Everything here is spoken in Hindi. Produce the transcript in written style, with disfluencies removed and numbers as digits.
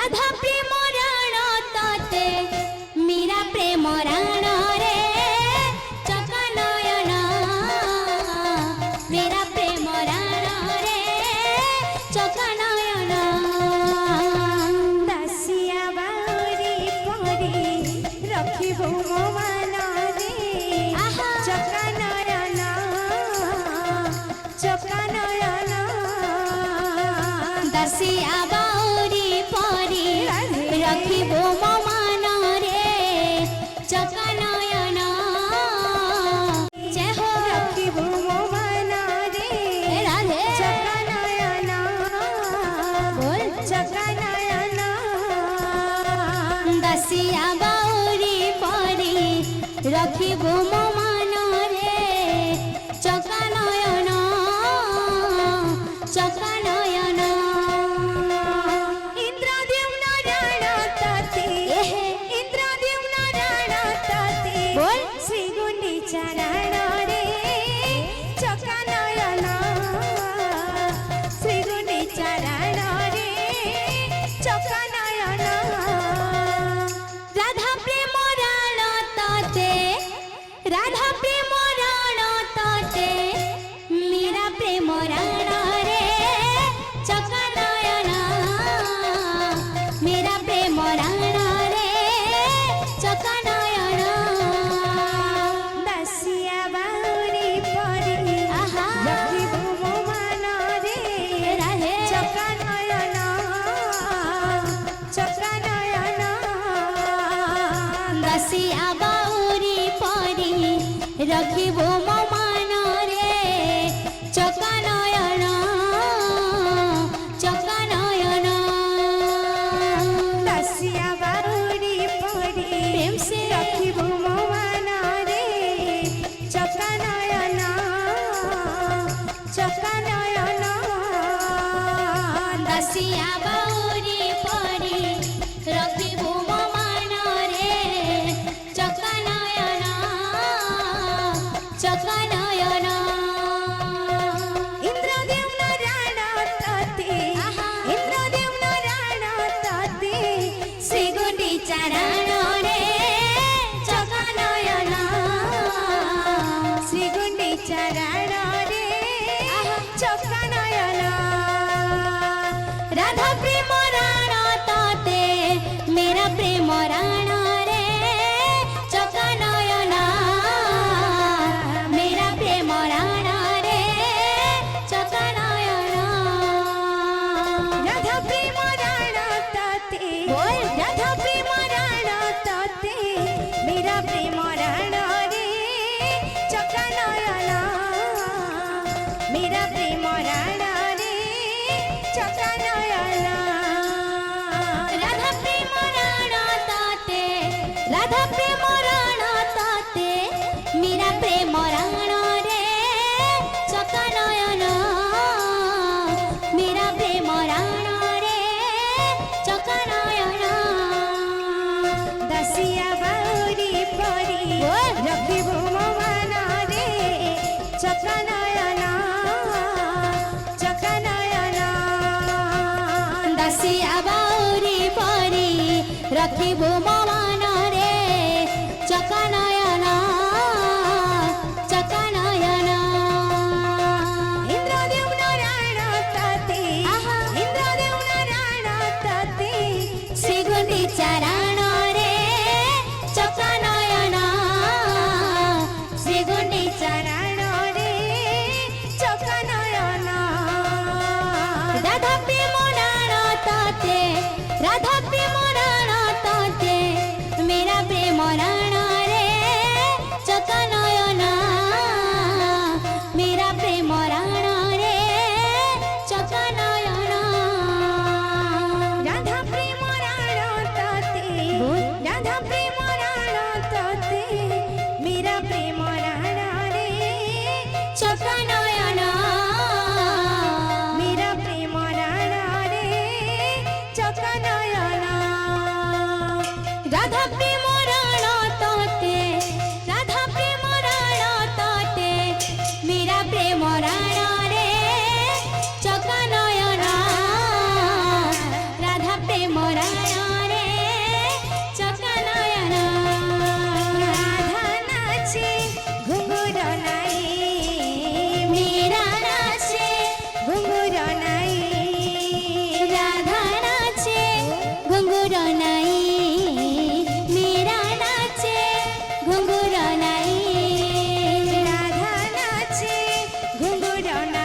राधा प्रेम राण तते मीरा प्रेम राण रे चका नयन मेरा प्रेम राण रे चका नयन दासिया बाउरी परी रखिबो मो मन रे चका नयन दासिया बाउरी परी रखिबो मो मन रे चका नयन जय हो रखिबो मो मन रे राधे चका नयन बोल चका नयन दासिया बाउरी परी रखिबो मो मन रे चका नयन चका नयन इंद्रद्युम्न राण तते इंद्रद्युम्न राण तते बोल श्री गुंडीचा राण रे चका नयन श्री गुंडीचा राण रे चका नयन राधा प्रेम राण तते राधा प्रेम राण तते मीरा प्रेम राण रे चका नयन मेरा प्रेम राण रे चका नयन दासिया बाउरी परी आहा रखिबो मो मन रे राधे चका नयन दासिया बाउरी परी रखिबो मो मन रे चका नयन चका नयन दासिया बाउरी परी प्रेम से रखिबो मो मन रे चका नयन दासिया बाउरी परी रखिबो मो मन रे चका नयन चका नयन इंद्रद्युम्न राण तते इंद्रद्युम्न राण तते श्री गुंडीचा राण रे चका नयन श्री गुंडीचा राण रे चका नयन राधा प्रेम राण तते मेरा प्रेम राण रे चका नयन मेरा प्रेम राण रे चका नयन राधा प्रेम राण तते बोल राधा प्रेम राण तते मेरा प्रेम राण रे चका नयन मेरा प्रेम राण रे चका नयन राधा प्रेम राण तते राधा प्रेम राण तते मीरा प्रेम राण रे चका नयन मेरा प्रेम राण रे चका नयन दासिया बाउरी परी रखिबो मो मन रे चका नयन दासिया बाउरी परी रखिबो मो मन रे चका नयन चका नयन इंद्रद्युम्न राण तते इंद्रद्युम्न राण तते श्री गुंडीचा राण रे चका नयन श्री गुंडीचा राण रे चका नयन राधा प्रेम राण तते राधा प्रेम राण तते मेरा प्रेम राण रे चका नयन मेरा प्रेम राण रे चका नयन राधा प्रेम राण तते राधा प्रेम राण तते मेरा प्रेम राण रे चका नयन मेरा प्रेम राण পুরাণ